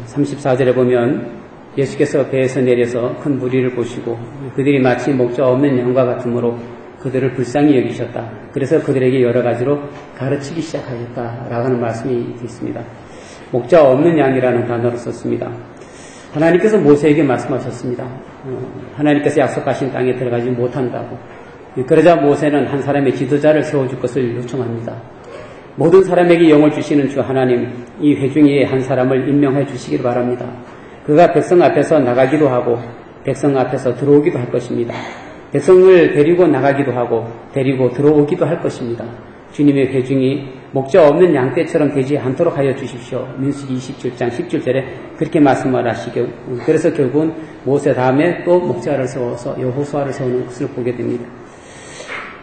34절에 보면 예수께서 배에서 내려서 큰 무리를 보시고 그들이 마치 목자 없는 양과 같으므로 그들을 불쌍히 여기셨다. 그래서 그들에게 여러 가지로 가르치기 시작하셨다라고 하는 말씀이 있습니다. 목자 없는 양이라는 단어를 썼습니다. 하나님께서 모세에게 말씀하셨습니다. 하나님께서 약속하신 땅에 들어가지 못한다고. 그러자 모세는 한 사람의 지도자를 세워줄 것을 요청합니다. 모든 사람에게 영을 주시는 주 하나님, 이 회중에 한 사람을 임명해 주시길 바랍니다. 그가 백성 앞에서 나가기도 하고 백성 앞에서 들어오기도 할 것입니다. 백성을 데리고 나가기도 하고 데리고 들어오기도 할 것입니다. 주님의 회중이 목자 없는 양떼처럼 되지 않도록 하여 주십시오. 민수기 27장 17절에 그렇게 말씀을 하시고, 그래서 결국은 모세 다음에 또 목자를 세워서 여호수아를 세우는 것을 보게 됩니다.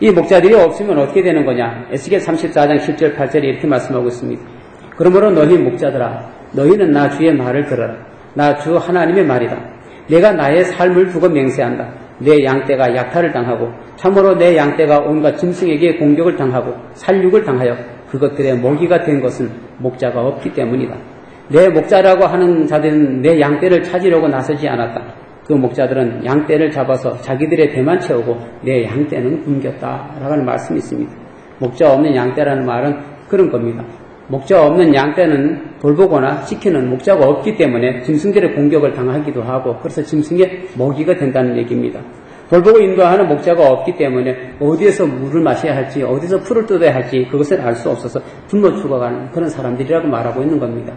이 목자들이 없으면 어떻게 되는 거냐? 에스겔 34장 7절 8절에 이렇게 말씀하고 있습니다. 그러므로 너희 목자들아, 너희는 나 주의 말을 들어라. 나 주 하나님의 말이다. 내가 나의 삶을 두고 맹세한다. 내 양떼가 약탈을 당하고 참으로 내 양떼가 온갖 짐승에게 공격을 당하고 살육을 당하여 그것들의 먹이가 된 것은 목자가 없기 때문이다. 내 목자라고 하는 자들은 내 양떼를 찾으려고 나서지 않았다. 그 목자들은 양떼를 잡아서 자기들의 배만 채우고 내 양떼는 굶겼다라고 하는 말씀이 있습니다. 목자 없는 양떼라는 말은 그런 겁니다. 목자 없는 양떼는 돌보거나 지키는 목자가 없기 때문에 짐승들의 공격을 당하기도 하고 그래서 짐승의 먹이가 된다는 얘기입니다. 돌보고 인도하는 목자가 없기 때문에 어디에서 물을 마셔야 할지 어디서 풀을 뜯어야 할지 그것을 알 수 없어서 굶어 죽어가는 그런 사람들이라고 말하고 있는 겁니다.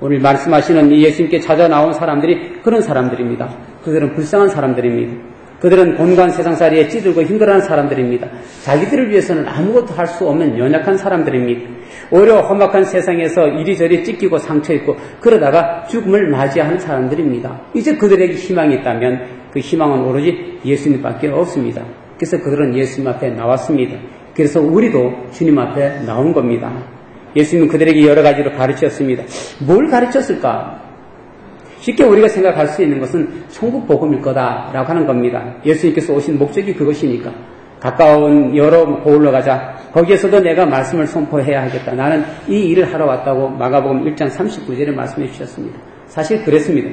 오늘 말씀하시는 이 예수님께 찾아 나온 사람들이 그런 사람들입니다. 그들은 불쌍한 사람들입니다. 그들은 본관 세상살이에 찌들고 힘들어하는 사람들입니다. 자기들을 위해서는 아무것도 할 수 없는 연약한 사람들입니다. 오히려 험악한 세상에서 이리저리 찢기고 상처입고 그러다가 죽음을 맞이하는 사람들입니다. 이제 그들에게 희망이 있다면 그 희망은 오로지 예수님밖에 없습니다. 그래서 그들은 예수님 앞에 나왔습니다. 그래서 우리도 주님 앞에 나온 겁니다. 예수님은 그들에게 여러 가지로 가르쳤습니다. 뭘 가르쳤을까? 쉽게 우리가 생각할 수 있는 것은 천국 복음일 거다라고 하는 겁니다. 예수님께서 오신 목적이 그것이니까. 가까운 여러 고을로 가자. 거기에서도 내가 말씀을 선포해야 하겠다. 나는 이 일을 하러 왔다고 마가복음 1장 39절에 말씀해 주셨습니다. 사실 그랬습니다.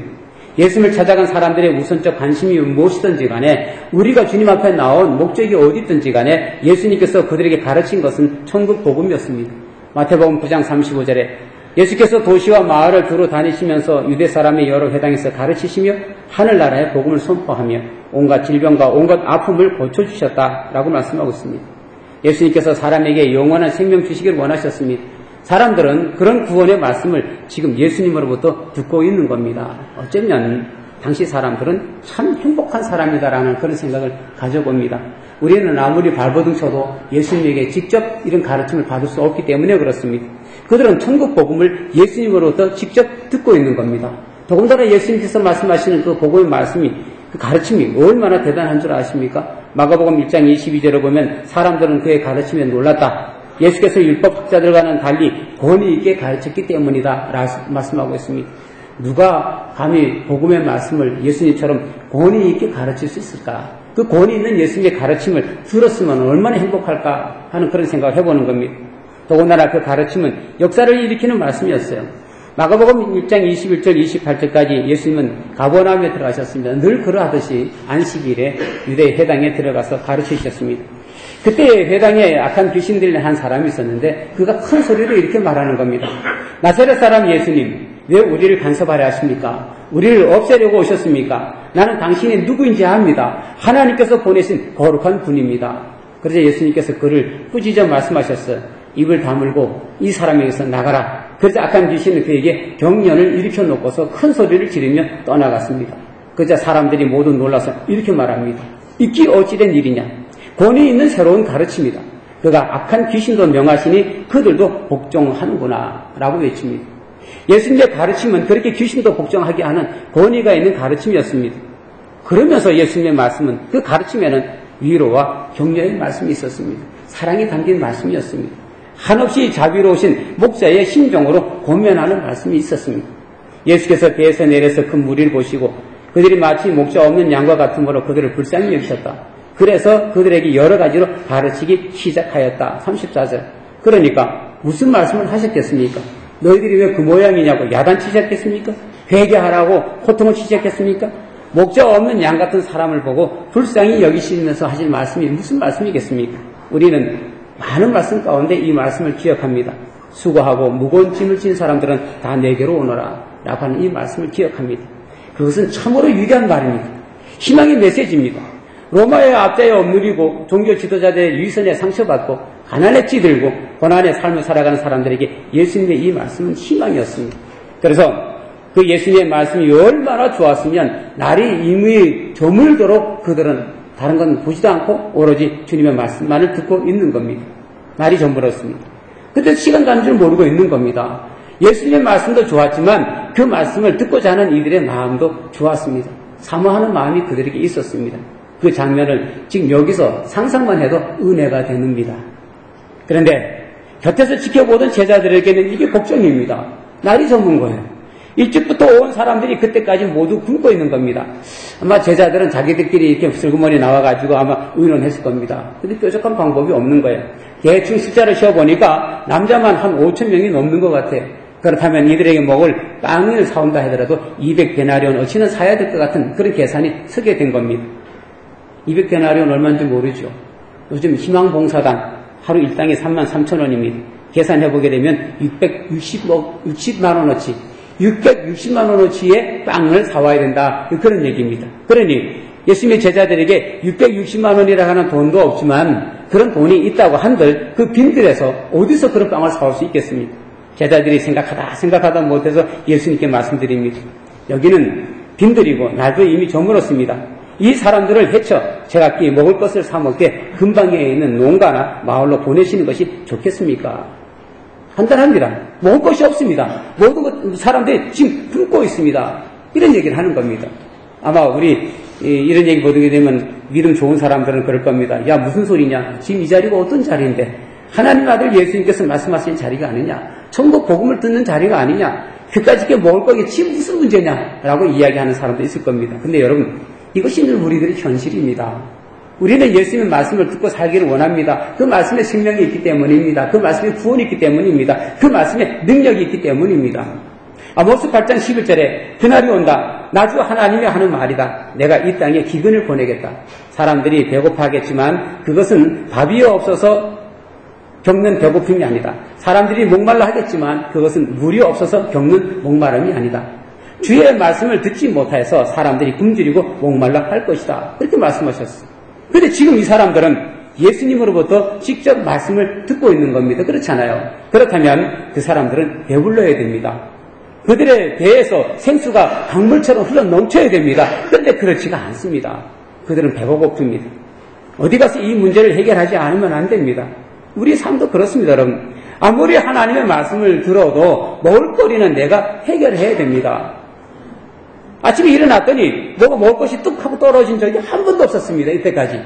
예수님을 찾아간 사람들의 우선적 관심이 무엇이든지 간에 우리가 주님 앞에 나온 목적이 어디 있든지 간에 예수님께서 그들에게 가르친 것은 천국 복음이었습니다. 마태복음 9장 35절에 예수께서 도시와 마을을 두루 다니시면서 유대 사람의 여러 회당에서 가르치시며 하늘나라의 복음을 선포하며 온갖 질병과 온갖 아픔을 고쳐주셨다라고 말씀하고 있습니다. 예수님께서 사람에게 영원한 생명 주시기를 원하셨습니다. 사람들은 그런 구원의 말씀을 지금 예수님으로부터 듣고 있는 겁니다. 어쩌면 당시 사람들은 참 행복한 사람이다라는 그런 생각을 가져봅니다. 우리는 아무리 발버둥 쳐도 예수님에게 직접 이런 가르침을 받을 수 없기 때문에 그렇습니다. 그들은 천국 복음을 예수님으로부터 직접 듣고 있는 겁니다. 더군다나 예수님께서 말씀하시는 그 복음의 말씀이 그 가르침이 얼마나 대단한 줄 아십니까? 마가복음 1장 22절에 보면 사람들은 그의 가르침에 놀랐다. 예수께서 율법학자들과는 달리 권위 있게 가르쳤기 때문이다 라고 말씀하고 있습니다. 누가 감히 복음의 말씀을 예수님처럼 권위 있게 가르칠 수 있을까? 그 권위 있는 예수님의 가르침을 들었으면 얼마나 행복할까 하는 그런 생각을 해보는 겁니다. 더군다나 그 가르침은 역사를 일으키는 말씀이었어요. 마가복음 1장 21절 28절까지 예수님은 가버나움에 들어가셨습니다. 늘 그러하듯이 안식일에 유대 회당에 들어가서 가르치셨습니다. 그때 회당에 악한 귀신 들린 한 사람이 있었는데 그가 큰 소리로 이렇게 말하는 겁니다. 나사렛 사람 예수님, 왜 우리를 간섭하려 하십니까? 우리를 없애려고 오셨습니까? 나는 당신이 누구인지 압니다. 하나님께서 보내신 거룩한 분입니다. 그래서 예수님께서 그를 꾸짖어 말씀하셨어요. 입을 다물고 이 사람에게서 나가라. 그래서 악한 귀신은 그에게 경련을 일으켜 놓고서 큰 소리를 지르며 떠나갔습니다. 그러자 사람들이 모두 놀라서 이렇게 말합니다. 이게 어찌된 일이냐? 권위 있는 새로운 가르침이다. 그가 악한 귀신도 명하시니 그들도 복종하는구나 라고 외칩니다. 예수님의 가르침은 그렇게 귀신도 복종하게 하는 권위가 있는 가르침이었습니다. 그러면서 예수님의 말씀은 그 가르침에는 위로와 격려의 말씀이 있었습니다. 사랑이 담긴 말씀이었습니다. 한없이 자비로우신 목자의 심정으로 고면하는 말씀이 있었습니다. 예수께서 배에서 내려서 큰 무리를 보시고 그들이 마치 목자 없는 양과 같으므로 그들을 불쌍히 여기셨다. 그래서 그들에게 여러 가지로 가르치기 시작하였다. 34절. 그러니까 무슨 말씀을 하셨겠습니까? 너희들이 왜 그 모양이냐고 야단치셨겠습니까? 회개하라고 호통을 치셨겠습니까? 목적 없는 양 같은 사람을 보고 불쌍히 여기시면서 하실 말씀이 무슨 말씀이겠습니까? 우리는 많은 말씀 가운데 이 말씀을 기억합니다. 수고하고 무거운 짐을 진 사람들은 다 내게로 오너라 라고 하는 이 말씀을 기억합니다. 그것은 참으로 유리한 말입니다. 희망의 메시지입니다. 로마의 압제에 억누리고 종교 지도자들의 위선에 상처받고 가난에 찌들고 고난의 삶을 살아가는 사람들에게 예수님의 이 말씀은 희망이었습니다. 그래서 그 예수님의 말씀이 얼마나 좋았으면 날이 이미 저물도록 그들은 다른 건 보지도 않고 오로지 주님의 말씀만을 듣고 있는 겁니다. 날이 저물었습니다. 그때 시간 가는 줄 모르고 있는 겁니다. 예수님의 말씀도 좋았지만 그 말씀을 듣고자 하는 이들의 마음도 좋았습니다. 사모하는 마음이 그들에게 있었습니다. 그 장면을 지금 여기서 상상만 해도 은혜가 됩니다. 그런데 곁에서 지켜보던 제자들에게는 이게 걱정입니다. 날이 저문 거예요. 일찍부터 온 사람들이 그때까지 모두 굶고 있는 겁니다. 아마 제자들은 자기들끼리 이렇게 슬그머니 나와가지고 아마 의논했을 겁니다. 근데 뾰족한 방법이 없는 거예요. 대충 숫자를 쉬어보니까 남자만 한 5,000명이 넘는 것 같아요. 그렇다면 이들에게 먹을 빵을 사온다 하더라도 200데나리온 어치는 사야 될 것 같은 그런 계산이 서게 된 겁니다. 200데나리온 얼마인지 모르죠. 요즘 희망봉사단 하루 일당이 33,000원입니다. 계산해보게 되면 660만 원어치 660만 원어치의 빵을 사와야 된다. 그런 얘기입니다. 그러니 예수님의 제자들에게 660만 원이라 하는 돈도 없지만 그런 돈이 있다고 한들 그 빈들에서 어디서 그런 빵을 사올 수 있겠습니까? 제자들이 생각하다 못해서 예수님께 말씀드립니다. 여기는 빈들이고 날도 이미 저물었습니다. 이 사람들을 헤쳐 제각기 먹을 것을 사먹게 근방에 있는 농가나 마을로 보내시는 것이 좋겠습니까? 간단합니다. 먹을 것이 없습니다. 모든 사람들이 지금 굶고 있습니다. 이런 얘기를 하는 겁니다. 아마 우리 이런 얘기 보게 되면 믿음 좋은 사람들은 그럴 겁니다. 야, 무슨 소리냐? 지금 이 자리가 어떤 자리인데? 하나님 아들 예수님께서 말씀하신 자리가 아니냐? 천국 복음을 듣는 자리가 아니냐? 그까짓 먹을 거겠지 무슨 문제냐? 라고 이야기하는 사람도 있을 겁니다. 근데 여러분, 이것이 늘 우리들의 현실입니다. 우리는 예수님의 말씀을 듣고 살기를 원합니다. 그 말씀에 생명이 있기 때문입니다. 그 말씀에 구원이 있기 때문입니다. 그 말씀에 능력이 있기 때문입니다. 아모스 8장 11절에 그날이 온다. 나 주 하나님이 하는 말이다. 내가 이 땅에 기근을 보내겠다. 사람들이 배고파하겠지만 그것은 밥이 없어서 겪는 배고픔이 아니다. 사람들이 목말라 하겠지만 그것은 물이 없어서 겪는 목마름이 아니다. 주의 말씀을 듣지 못해서 사람들이 굶주리고 목말라 할 것이다. 그렇게 말씀하셨어요. 그런데 지금 이 사람들은 예수님으로부터 직접 말씀을 듣고 있는 겁니다. 그렇잖아요. 그렇다면 그 사람들은 배불러야 됩니다. 그들의 배에서 생수가 강물처럼 흘러 넘쳐야 됩니다. 그런데 그렇지가 않습니다. 그들은 배가 고픕니다. 어디 가서 이 문제를 해결하지 않으면 안 됩니다. 우리 삶도 그렇습니다, 여러분. 아무리 하나님의 말씀을 들어도 먹을거리는 내가 해결해야 됩니다. 아침에 일어났더니 뭐가 먹을 것이 뚝 하고 떨어진 적이 한 번도 없었습니다. 이때까지.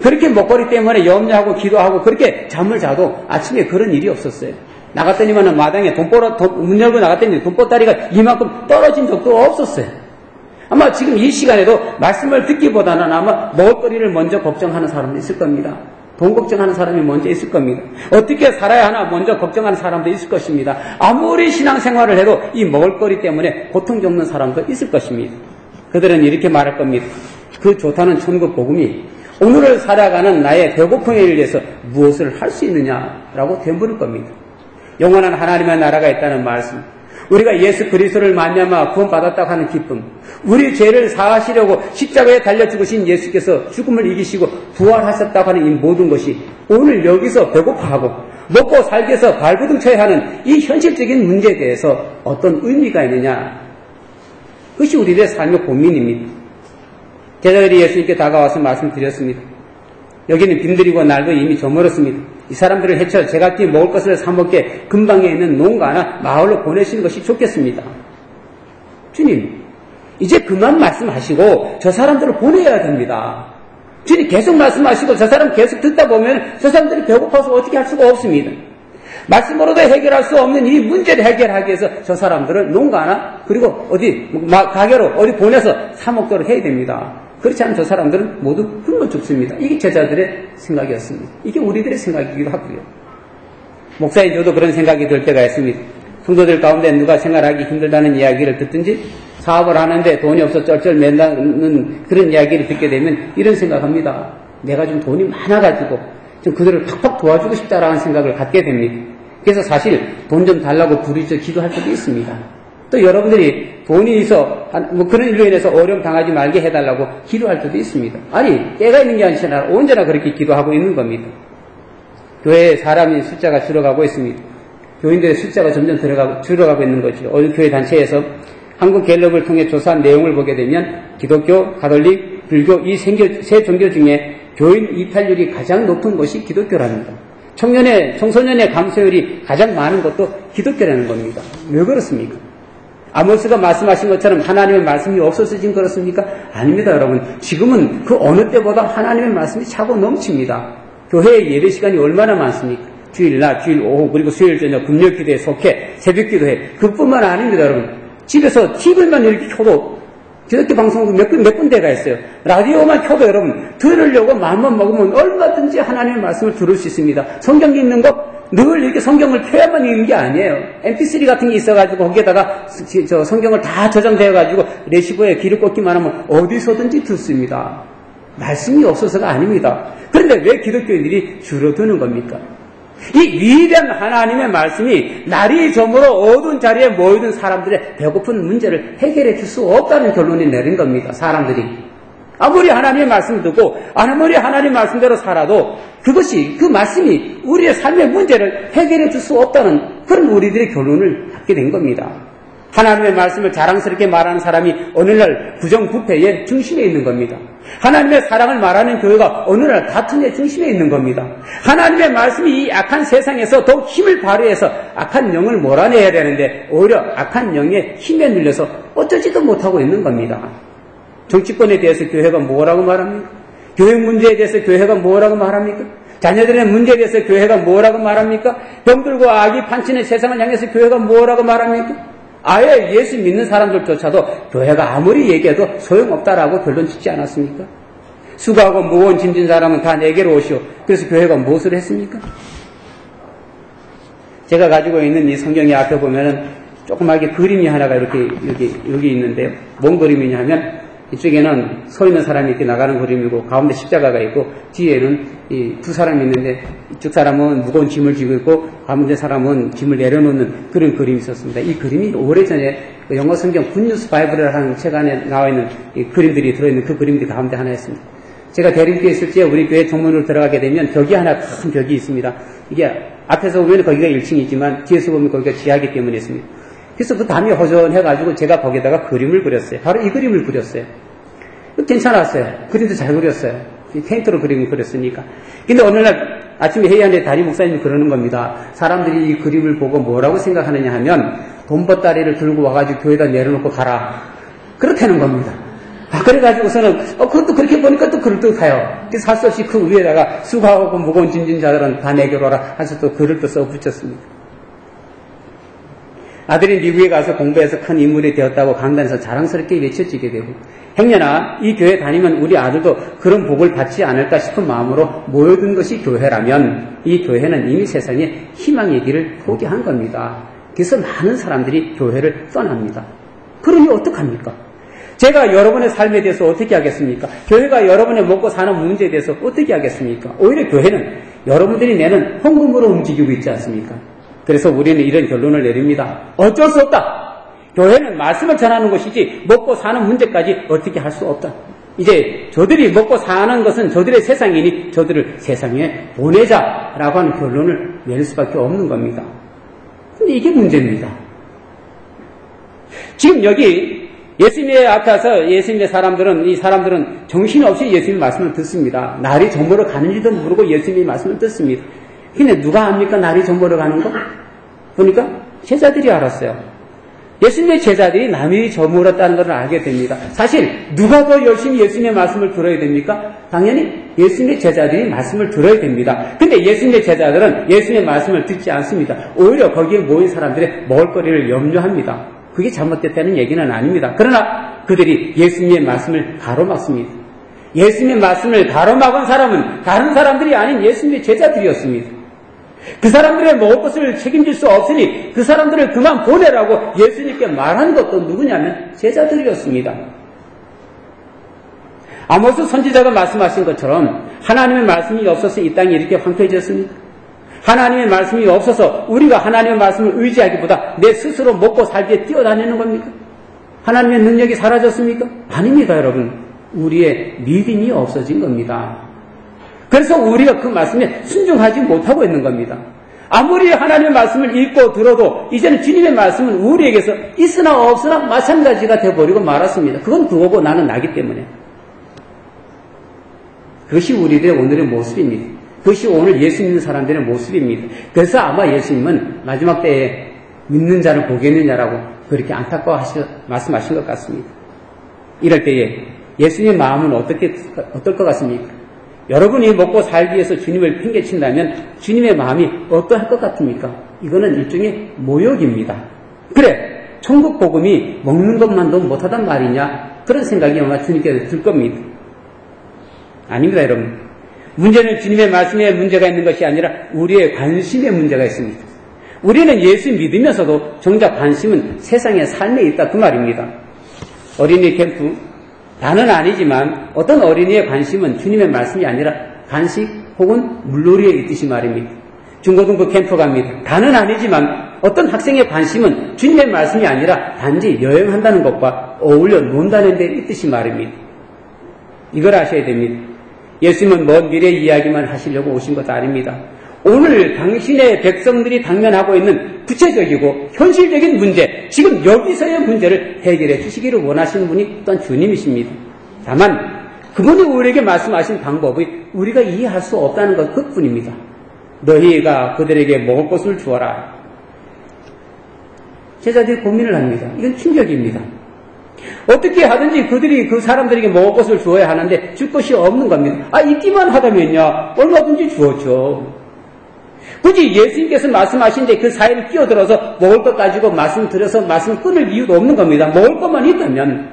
그렇게 먹거리 때문에 염려하고 기도하고 그렇게 잠을 자도 아침에 그런 일이 없었어요. 나갔더니만 마당에 문 열고 나갔더니 돈보따리가 이만큼 떨어진 적도 없었어요. 아마 지금 이 시간에도 말씀을 듣기보다는 아마 먹을거리를 먼저 걱정하는 사람도 있을 겁니다. 돈 걱정하는 사람이 먼저 있을 겁니다. 어떻게 살아야 하나 먼저 걱정하는 사람도 있을 것입니다. 아무리 신앙생활을 해도 이 먹을거리 때문에 고통 겪는 사람도 있을 것입니다. 그들은 이렇게 말할 겁니다. 그 좋다는 천국 복음이 오늘을 살아가는 나의 배고픔에 위해서 무엇을 할 수 있느냐라고 되물을 겁니다. 영원한 하나님의 나라가 있다는 말씀, 우리가 예수 그리스도를 만나마 구원받았다고 하는 기쁨, 우리 죄를 사하시려고 십자가에 달려 죽으신 예수께서 죽음을 이기시고 부활하셨다고 하는 이 모든 것이 오늘 여기서 배고파하고 먹고 살기 위해서 발버둥 쳐야 하는 이 현실적인 문제에 대해서 어떤 의미가 있느냐, 그것이 우리들의 삶의 고민입니다. 제자들이 예수님께 다가와서 말씀드렸습니다. 여기는 빈들이고 날도 이미 저물었습니다. 이 사람들을 해쳐 제각기 먹을 것을 사먹게 근방에 있는 농가나 마을로 보내시는 것이 좋겠습니다. 주님, 이제 그만 말씀하시고 저 사람들을 보내야 됩니다. 주님 계속 말씀하시고 저 사람 계속 듣다 보면 저 사람들이 배고파서 어떻게 할 수가 없습니다. 말씀으로도 해결할 수 없는 이 문제를 해결하기 위해서 저 사람들을 농가나 그리고 어디 가게로 어디 보내서 사먹도록 해야 됩니다. 그렇지 않으면 저 사람들은 모두 굶어 죽습니다. 이게 제자들의 생각이었습니다. 이게 우리들의 생각이기도 하고요. 목사인 저도 그런 생각이 들 때가 있습니다. 성도들 가운데 누가 생활하기 힘들다는 이야기를 듣든지 사업을 하는데 돈이 없어 쩔쩔 맨다는 그런 이야기를 듣게 되면 이런 생각합니다. 내가 좀 돈이 많아가지고 좀 그들을 팍팍 도와주고 싶다라는 생각을 갖게 됩니다. 그래서 사실 돈 좀 달라고 부르짖어 기도할 때도 있습니다. 또 여러분들이 돈이 있어 뭐 그런 일로 인해서 어려움 당하지 말게 해달라고 기도할 때도 있습니다. 아니 때가 있는 게 아니라 언제나 그렇게 기도하고 있는 겁니다. 교회에 사람이 숫자가 줄어가고 있습니다. 교인들의 숫자가 점점 줄어가고 있는 거죠. 어느 교회 단체에서 한국갤럽을 통해 조사한 내용을 보게 되면 기독교, 가톨릭, 불교 이 세 종교 중에 교인 이탈률이 가장 높은 것이 기독교랍니다. 청소년의 감소율이 가장 많은 것도 기독교라는 겁니다. 왜 그렇습니까? 아모스가 말씀하신 것처럼 하나님의 말씀이 없어서진 그렇습니까? 아닙니다, 여러분. 지금은 그 어느 때보다 하나님의 말씀이 차고 넘칩니다. 교회의 예배 시간이 얼마나 많습니까? 주일날, 주일 오후, 그리고 수요일 저녁, 금요 기도에 속해, 새벽 기도회. 그뿐만 아닙니다, 여러분. 집에서 TV만 이렇게 켜도 기독교 방송국 몇 군데가 있어요. 라디오만 켜도 여러분 들으려고 마음만 먹으면 얼마든지 하나님의 말씀을 들을 수 있습니다. 성경 읽는 거 늘 이렇게 성경을 켜야만 읽는 게 아니에요. MP3 같은 게 있어가지고 거기에다가 성경을 다 저장되어가지고 레시버에 귀를 꽂기만 하면 어디서든지 듣습니다. 말씀이 없어서가 아닙니다. 그런데 왜 기독교인들이 줄어드는 겁니까? 이 위대한 하나님의 말씀이 날이 저물어 어두운 자리에 모이던 사람들의 배고픈 문제를 해결해 줄 수 없다는 결론이 내린 겁니다. 사람들이 아무리 하나님의 말씀을 듣고 아무리 하나님의 말씀대로 살아도 그 말씀이 우리의 삶의 문제를 해결해 줄 수 없다는 그런 우리들의 결론을 갖게 된 겁니다. 하나님의 말씀을 자랑스럽게 말하는 사람이 어느 날 부정부패의 중심에 있는 겁니다. 하나님의 사랑을 말하는 교회가 어느 날 다툼의 중심에 있는 겁니다. 하나님의 말씀이 이 악한 세상에서 더욱 힘을 발휘해서 악한 영을 몰아내야 되는데 오히려 악한 영의 힘에 눌려서 어쩌지도 못하고 있는 겁니다. 정치권에 대해서 교회가 뭐라고 말합니까? 교육 문제에 대해서 교회가 뭐라고 말합니까? 자녀들의 문제에 대해서 교회가 뭐라고 말합니까? 병들고 악이 판치는 세상을 향해서 교회가 뭐라고 말합니까? 아예 예수 믿는 사람들조차도 교회가 아무리 얘기해도 소용없다라고 결론 짓지 않았습니까? 수고하고 무거운 짐진 사람은 다 내게로 오시오. 그래서 교회가 무엇을 했습니까? 제가 가지고 있는 이 성경의 앞에 보면은 조그맣게 그림이 하나가 이렇게 여기 있는데요. 뭔 그림이냐 하면 이쪽에는 서 있는 사람이 이렇게 나가는 그림이고 가운데 십자가가 있고 뒤에는 이 두 사람이 있는데 이쪽 사람은 무거운 짐을 지고 있고 가운데 사람은 짐을 내려놓는 그런 그림이 있었습니다. 이 그림이 오래전에 영어 성경 굿뉴스 바이블이라는 책 안에 나와 있는 이 그림들이 들어있는 그 그림들이 가운데 하나였습니다. 제가 대림교회 있을 때 우리 교회 정문으로 들어가게 되면 벽이 하나 큰 벽이 있습니다. 이게 앞에서 보면 거기가 1층이지만 뒤에서 보면 거기가 지하이기 때문에 있습니다. 그래서 그 담이 허전해가지고 제가 거기다가 그림을 그렸어요. 바로 이 그림을 그렸어요. 괜찮았어요. 그림도 잘 그렸어요. 페인트로 그림을 그렸으니까. 근데 어느 날 아침에 회의하는데 담임 목사님이 그러는 겁니다. 사람들이 이 그림을 보고 뭐라고 생각하느냐 하면 돈보따리를 들고 와가지고 교회에다 내려놓고 가라. 그렇다는 겁니다. 그래가지고서는 그것도 그렇게 보니까 또 그럴듯해요. 그래서 할 수 없이 그 위에다가 수고하고 무거운 짐진 자들은 다 내게로 오라 해서 또 글을 또 써 붙였습니다. 아들이 미국에 가서 공부해서 큰 인물이 되었다고 강단에서 자랑스럽게 외쳐지게 되고 행여나 이 교회 다니면 우리 아들도 그런 복을 받지 않을까 싶은 마음으로 모여든 것이 교회라면 이 교회는 이미 세상에 희망의 길을 포기한 겁니다. 그래서 많은 사람들이 교회를 떠납니다. 그러니 어떡합니까? 제가 여러분의 삶에 대해서 어떻게 하겠습니까? 교회가 여러분의 먹고 사는 문제에 대해서 어떻게 하겠습니까? 오히려 교회는 여러분들이 내는 헌금으로 움직이고 있지 않습니까? 그래서 우리는 이런 결론을 내립니다. 어쩔 수 없다. 교회는 말씀을 전하는 것이지 먹고 사는 문제까지 어떻게 할 수 없다. 이제 저들이 먹고 사는 것은 저들의 세상이니 저들을 세상에 보내자라고 하는 결론을 내릴 수밖에 없는 겁니다. 근데 이게 문제입니다. 지금 여기 예수님의 앞에 와서 예수님의 이 사람들은 정신없이 예수님의 말씀을 듣습니다. 날이 저물어 가는지도 모르고 예수님의 말씀을 듣습니다. 근데 누가 압니까? 날이 저물어 가는 거? 보니까 제자들이 알았어요. 예수님의 제자들이 날이 저물었다는 것을 알게 됩니다. 사실 누가 더 열심히 예수님의 말씀을 들어야 됩니까? 당연히 예수님의 제자들이 말씀을 들어야 됩니다. 근데 예수님의 제자들은 예수님의 말씀을 듣지 않습니다. 오히려 거기에 모인 사람들의 먹을거리를 염려합니다. 그게 잘못됐다는 얘기는 아닙니다. 그러나 그들이 예수님의 말씀을 가로막습니다. 예수님의 말씀을 가로막은 사람은 다른 사람들이 아닌 예수님의 제자들이었습니다. 그 사람들의 먹을 것을 책임질 수 없으니 그 사람들을 그만 보내라고 예수님께 말한 것도 누구냐면 제자들이었습니다. 아모스 선지자가 말씀하신 것처럼 하나님의 말씀이 없어서 이 땅이 이렇게 황폐해졌습니다. 하나님의 말씀이 없어서 우리가 하나님의 말씀을 의지하기보다 내 스스로 먹고 살기에 뛰어다니는 겁니까? 하나님의 능력이 사라졌습니까? 아닙니다, 여러분. 우리의 믿음이 없어진 겁니다. 그래서 우리가 그 말씀에 순종하지 못하고 있는 겁니다. 아무리 하나님의 말씀을 읽고 들어도 이제는 주님의 말씀은 우리에게서 있으나 없으나 마찬가지가 되어버리고 말았습니다. 그건 그거고 나는 나기 때문에. 그것이 우리들의 오늘의 모습입니다. 그것이 오늘 예수 믿는 사람들의 모습입니다. 그래서 아마 예수님은 마지막 때에 믿는 자를 보겠느냐라고 그렇게 말씀하신 것 같습니다. 이럴 때에 예수님의 마음은 어떨 것 같습니까? 여러분이 먹고 살기 위해서 주님을 팽개친다면 주님의 마음이 어떠할 것 같습니까? 이거는 일종의 모욕입니다. 그래, 천국 복음이 먹는 것만도 못하단 말이냐? 그런 생각이 아마 주님께서 들 겁니다. 아닙니다, 여러분. 문제는 주님의 말씀에 문제가 있는 것이 아니라 우리의 관심에 문제가 있습니다. 우리는 예수 믿으면서도 정작 관심은 세상의 삶에 있다 그 말입니다. 어린이 캠프, 다는 아니지만 어떤 어린이의 관심은 주님의 말씀이 아니라 간식 혹은 물놀이에 있듯이 말입니다. 중고등부 캠프 갑니다. 다는 아니지만 어떤 학생의 관심은 주님의 말씀이 아니라 단지 여행한다는 것과 어울려 논다는 데 있듯이 말입니다. 이걸 아셔야 됩니다. 예수님은 먼 미래 이야기만 하시려고 오신 것도 아닙니다. 오늘 당신의 백성들이 당면하고 있는 구체적이고 현실적인 문제, 지금 여기서의 문제를 해결해 주시기를 원하시는 분이 또한 주님이십니다. 다만 그분이 우리에게 말씀하신 방법이 우리가 이해할 수 없다는 것 그뿐입니다. 너희가 그들에게 먹을 것을 주어라. 제자들이 고민을 합니다. 이건 충격입니다. 어떻게 하든지 그들이 그 사람들에게 먹을 것을 주어야 하는데 줄 것이 없는 겁니다. 있기만 하다면요 얼마든지 주었죠. 굳이 예수님께서 말씀하신데 그 사이를 끼어들어서 먹을 것 가지고 말씀드려서 말씀 끊을 이유도 없는 겁니다. 먹을 것만 있다면.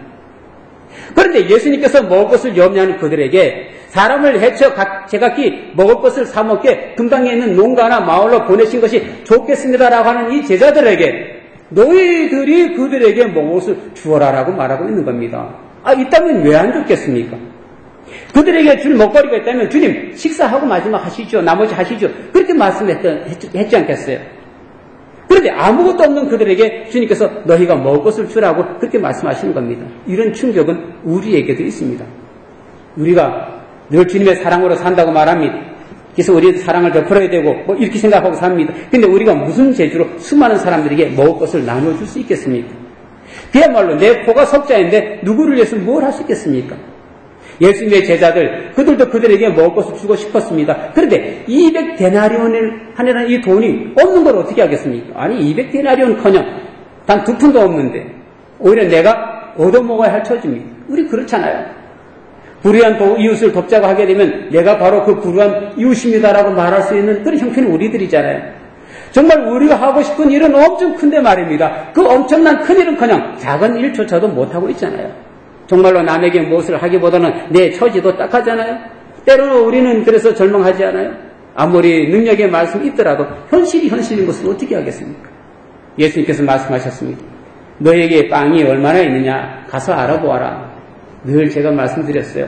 그런데 예수님께서 먹을 것을 염려하는 그들에게 사람을 해쳐 제각기 먹을 것을 사먹게 근방에 있는 농가나 마을로 보내신 것이 좋겠습니다라고 하는 이 제자들에게 너희들이 그들에게 먹을 것을 주어라라고 말하고 있는 겁니다. 있다면 왜 안 줬겠습니까? 그들에게 줄 먹거리가 있다면 주님 식사하고 마지막 하시죠. 나머지 하시죠. 그렇게 말씀했지 않겠어요? 그런데 아무것도 없는 그들에게 주님께서 너희가 먹을 것을 주라고 그렇게 말씀하시는 겁니다. 이런 충격은 우리에게도 있습니다. 우리가 늘 주님의 사랑으로 산다고 말합니다. 그래서 우리 사랑을 베풀어야 되고 이렇게 생각하고 삽니다. 근데 우리가 무슨 재주로 수많은 사람들에게 먹을 것을 나눠줄 수 있겠습니까? 그야말로 내 코가 석자인데 누구를 위해서 뭘 할 수 있겠습니까? 예수님의 제자들, 그들도 그들에게 먹을 것을 주고 싶었습니다. 그런데 200데나리온을 하는 이 돈이 없는 걸 어떻게 하겠습니까? 200데나리온커녕 단 2푼도 없는데 오히려 내가 얻어먹어야 할 처지입니다. 우리 그렇잖아요. 불의한 이웃을 돕자고 하게 되면 내가 바로 그 불의한 이웃입니다라고 말할 수 있는 그런 형편이 우리들이잖아요. 정말 우리가 하고 싶은 일은 엄청 큰데 말입니다. 그 엄청난 큰 일은커녕 작은 일조차도 못하고 있잖아요. 정말로 남에게 무엇을 하기보다는 내 처지도 딱하잖아요. 때로는 우리는 그래서 절망하지 않아요. 아무리 능력의 말씀이 있더라도 현실이 현실인 것을 어떻게 하겠습니까? 예수님께서 말씀하셨습니다. 너에게 빵이 얼마나 있느냐 가서 알아보아라. 늘 제가 말씀드렸어요.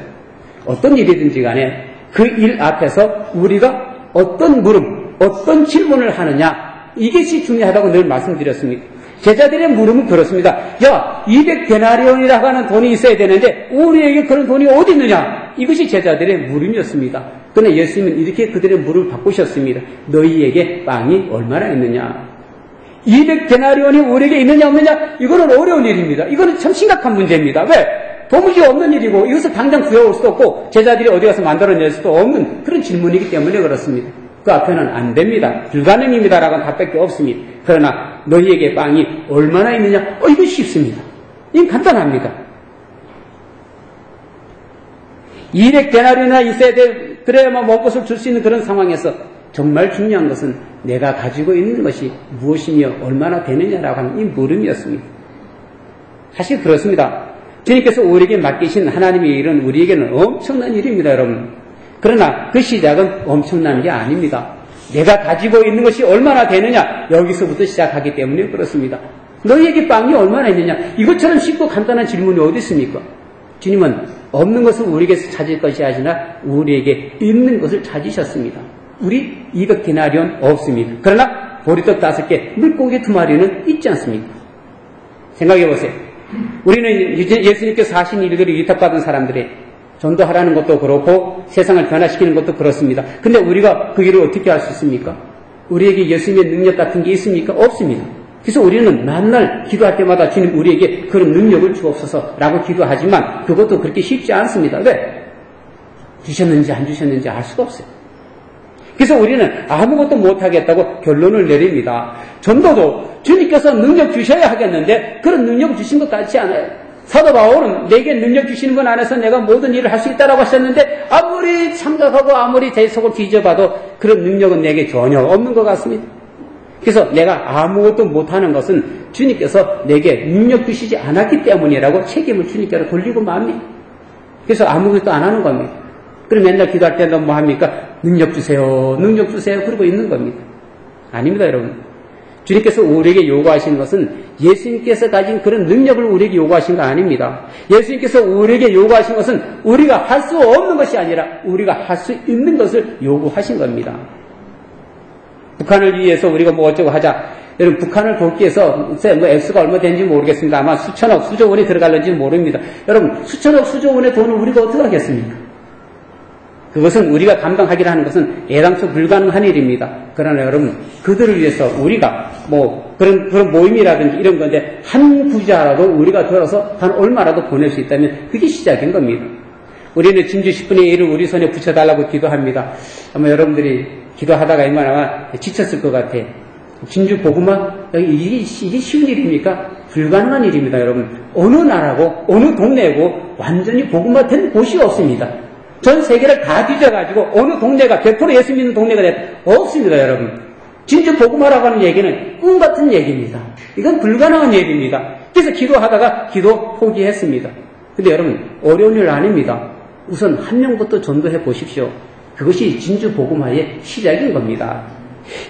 어떤 일이든지 간에 그 일 앞에서 우리가 어떤 물음, 어떤 질문을 하느냐 이것이 중요하다고 늘 말씀드렸습니다. 제자들의 물음은 그렇습니다. 200데나리온이라고 하는 돈이 있어야 되는데 우리에게 그런 돈이 어디 있느냐? 이것이 제자들의 물음이었습니다. 그러나 예수님은 이렇게 그들의 물음을 바꾸셨습니다. 너희에게 빵이 얼마나 있느냐? 200데나리온이 우리에게 있느냐 없느냐? 이거는 어려운 일입니다. 이거는 참 심각한 문제입니다. 왜? 도무지 없는 일이고 이것을 당장 구해올 수도 없고 제자들이 어디 가서 만들어낼 수도 없는 그런 질문이기 때문에 그렇습니다. 그 앞에는 안 됩니다. 불가능입니다라고는 답밖에 없습니다. 그러나 너희에게 빵이 얼마나 있느냐? 이거 쉽습니다. 이건 간단합니다. 200데나리온이나 있어야 돼. 그래야만 먹을 것을 줄 수 있는 그런 상황에서 정말 중요한 것은 내가 가지고 있는 것이 무엇이며 얼마나 되느냐라고 하는 이 물음이었습니다. 사실 그렇습니다. 주님께서 우리에게 맡기신 하나님의 일은 우리에게는 엄청난 일입니다, 여러분. 그러나 그 시작은 엄청난 게 아닙니다. 내가 가지고 있는 것이 얼마나 되느냐? 여기서부터 시작하기 때문에 그렇습니다. 너희에게 빵이 얼마나 있느냐? 이것처럼 쉽고 간단한 질문이 어디 있습니까? 주님은 없는 것을 우리에게서 찾을 것이 아니라 우리에게 있는 것을 찾으셨습니다. 우리 200데나리온 없습니다. 그러나 보리떡 5개, 물고기 2마리는 있지 않습니까? 생각해 보세요. 우리는 예수님께서 하신 일들을 위탁받은 사람들이 전도하라는 것도 그렇고 세상을 변화시키는 것도 그렇습니다. 근데 우리가 그 일을 어떻게 할 수 있습니까? 우리에게 예수님의 능력 같은 게 있습니까? 없습니다. 그래서 우리는 맨날 기도할 때마다 주님 우리에게 그런 능력을 주옵소서라고 기도하지만 그것도 그렇게 쉽지 않습니다. 왜? 주셨는지 안 주셨는지 알 수가 없어요. 그래서 우리는 아무것도 못하겠다고 결론을 내립니다. 전도도 주님께서 능력 주셔야 하겠는데 그런 능력을 주신 것 같지 않아요. 사도 바울은 내게 능력 주시는 분 안에서 내가 모든 일을 할 수 있다라고 하셨는데 아무리 참각하고 아무리 제 속을 뒤져봐도 그런 능력은 내게 전혀 없는 것 같습니다. 그래서 내가 아무것도 못하는 것은 주님께서 내게 능력 주시지 않았기 때문이라고 책임을 주님께로 돌리고 맙니다. 그래서 아무것도 안 하는 겁니다. 그럼 맨날 기도할 때도 뭐 합니까? 능력 주세요, 능력 주세요 그러고 있는 겁니다. 아닙니다, 여러분. 주님께서 우리에게 요구하신 것은 예수님께서 가진 그런 능력을 우리에게 요구하신 거 아닙니다. 예수님께서 우리에게 요구하신 것은 우리가 할 수 없는 것이 아니라 우리가 할 수 있는 것을 요구하신 겁니다. 북한을 위해서 우리가 뭐 어쩌고 하자. 여러분, 북한을 돕기 위해서 뭐 액수가 얼마 되는지 모르겠습니다. 아마 수천억, 수조 원이 들어갈는지 모릅니다. 여러분, 수천억, 수조 원의 돈을 우리가 어떻게 하겠습니까? 그것은 우리가 감당하기로 하는 것은 애당초 불가능한 일입니다. 그러나 여러분, 그들을 위해서 우리가 뭐 그런 모임이라든지 이런 건데 한 부자라도 우리가 들어서 한 얼마라도 보낼 수 있다면 그게 시작인 겁니다. 우리는 진주 10분의 1을 우리 손에 붙여달라고 기도합니다. 아마 여러분들이 기도하다가 아마 지쳤을 것 같아요. 진주 복음화? 이게 쉬운 일입니까? 불가능한 일입니다, 여러분. 어느 나라고 어느 동네고 완전히 복음화된 곳이 없습니다. 전 세계를 다 뒤져가지고 어느 동네가 100% 예수 믿는 동네가 없습니다, 여러분. 진주 복음화라고 하는 얘기는 꿈 같은 얘기입니다. 이건 불가능한 얘기입니다. 그래서 기도하다가 기도 포기했습니다. 근데 여러분, 어려운 일 아닙니다. 우선 한 명부터 전도해 보십시오. 그것이 진주 복음화의 시작인 겁니다.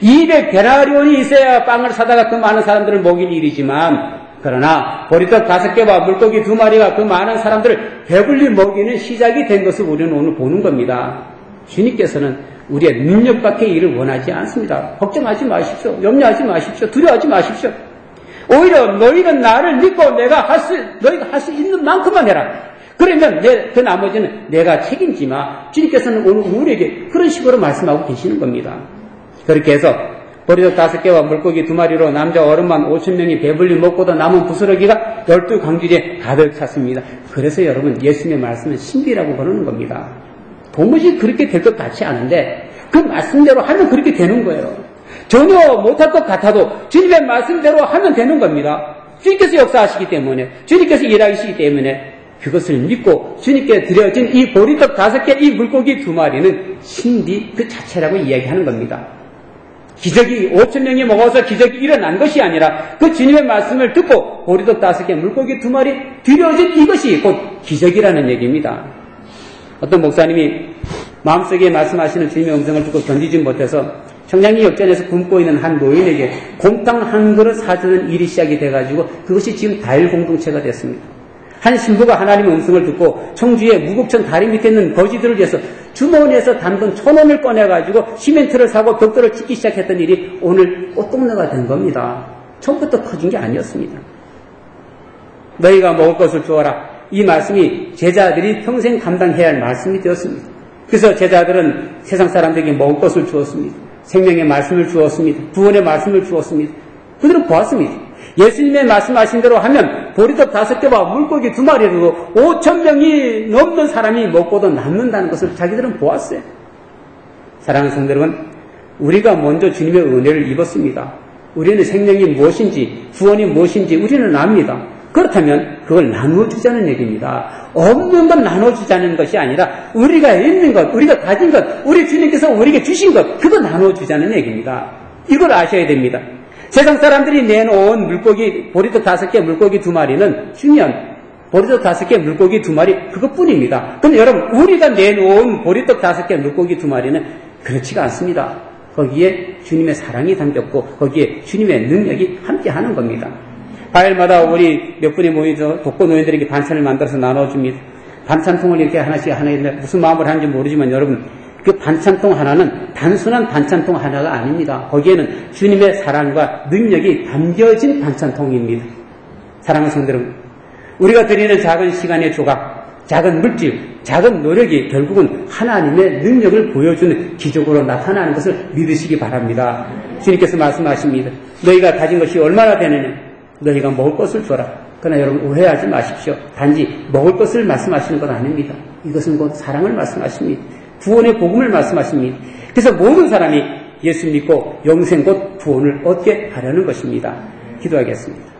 200데나리온이 있어야 빵을 사다가 그 많은 사람들을 먹일 일이지만 그러나 보리떡 5개와 물고기 2마리가 그 많은 사람들을 배불리 먹이는 시작이 된 것을 우리는 오늘 보는 겁니다. 주님께서는 우리의 능력 밖의 일을 원하지 않습니다. 걱정하지 마십시오. 염려하지 마십시오. 두려워하지 마십시오. 오히려 너희는 나를 믿고 너희가 할 수 있는 만큼만 해라. 그러면 그 나머지는 내가 책임지마. 주님께서는 오늘 우리에게 그런 식으로 말씀하고 계시는 겁니다. 그렇게 해서 보리떡 5개와 물고기 2마리로 남자 어른만 5,000명이 배불리 먹고도 남은 부스러기가 12광주리에 가득 찼습니다. 그래서 여러분, 예수님의 말씀은 신비라고 그러는 겁니다. 도무지 그렇게 될 것 같지 않은데 그 말씀대로 하면 그렇게 되는 거예요. 전혀 못할 것 같아도 주님의 말씀대로 하면 되는 겁니다. 주님께서 역사하시기 때문에, 주님께서 일하시기 때문에 그것을 믿고 주님께 드려진 이 보리떡 5개, 이 물고기 2마리는 신비 그 자체라고 이야기하는 겁니다. 기적이 5,000명이 먹어서 기적이 일어난 것이 아니라 그 주님의 말씀을 듣고 보리떡 5개, 물고기 2마리 드려진 이것이 곧 기적이라는 얘기입니다. 어떤 목사님이 마음속에 말씀하시는 주님의 음성을 듣고 견디지 못해서 청량리 역전에서 굶고 있는 한 노인에게 곰탕 한 그릇 사주는 일이 시작이 돼가지고 그것이 지금 다일 공동체가 됐습니다. 한 신부가 하나님의 음성을 듣고 청주의 무곡천 다리 밑에 있는 거지들을 위해서 주머니에서 단돈 1,000원을 꺼내가지고 시멘트를 사고 벽돌을 짓기 시작했던 일이 오늘 꽃동네가 된 겁니다. 처음부터 커진 게 아니었습니다. 너희가 먹을 것을 주어라. 이 말씀이 제자들이 평생 감당해야 할 말씀이 되었습니다. 그래서 제자들은 세상 사람들에게 먹을 것을 주었습니다. 생명의 말씀을 주었습니다. 구원의 말씀을 주었습니다. 그들은 보았습니다. 예수님의 말씀하신 대로 하면 보리떡 5개와 물고기 2마리로도 5,000명이 넘는 사람이 먹고도 남는다는 것을 자기들은 보았어요. 사랑하는 성도 여러분, 우리가 먼저 주님의 은혜를 입었습니다. 우리는 생명이 무엇인지, 구원이 무엇인지 우리는 압니다. 그렇다면 그걸 나누어주자는 얘기입니다. 없는 것 나눠주자는 것이 아니라 우리가 있는 것, 우리가 가진 것, 우리 주님께서 우리에게 주신 것, 그거 나눠주자는 얘기입니다. 이걸 아셔야 됩니다. 세상 사람들이 내놓은 물고기, 보리떡 5개, 물고기 2마리는 주면 보리떡 5개, 물고기 2마리 그것뿐입니다. 그런데 여러분, 우리가 내놓은 보리떡 5개, 물고기 2마리는 그렇지가 않습니다. 거기에 주님의 사랑이 담겼고 거기에 주님의 능력이 함께하는 겁니다. 과일마다 우리 몇 분이 모여서 독거 노인들에게 반찬을 만들어서 나눠줍니다. 반찬통을 이렇게 하나씩 무슨 마음을 하는지 모르지만 여러분 그 반찬통 하나는 단순한 반찬통 하나가 아닙니다. 거기에는 주님의 사랑과 능력이 담겨진 반찬통입니다. 사랑하는 성도 여러분, 우리가 드리는 작은 시간의 조각, 작은 물질, 작은 노력이 결국은 하나님의 능력을 보여주는 기적으로 나타나는 것을 믿으시기 바랍니다. 주님께서 말씀하십니다. 너희가 가진 것이 얼마나 되느냐? 너희가 먹을 것을 줘라. 그러나 여러분 오해하지 마십시오. 단지 먹을 것을 말씀하시는 것 아닙니다. 이것은 곧 사랑을 말씀하십니다. 구원의 복음을 말씀하십니다. 그래서 모든 사람이 예수 믿고 영생 곧 구원을 얻게 하려는 것입니다. 기도하겠습니다.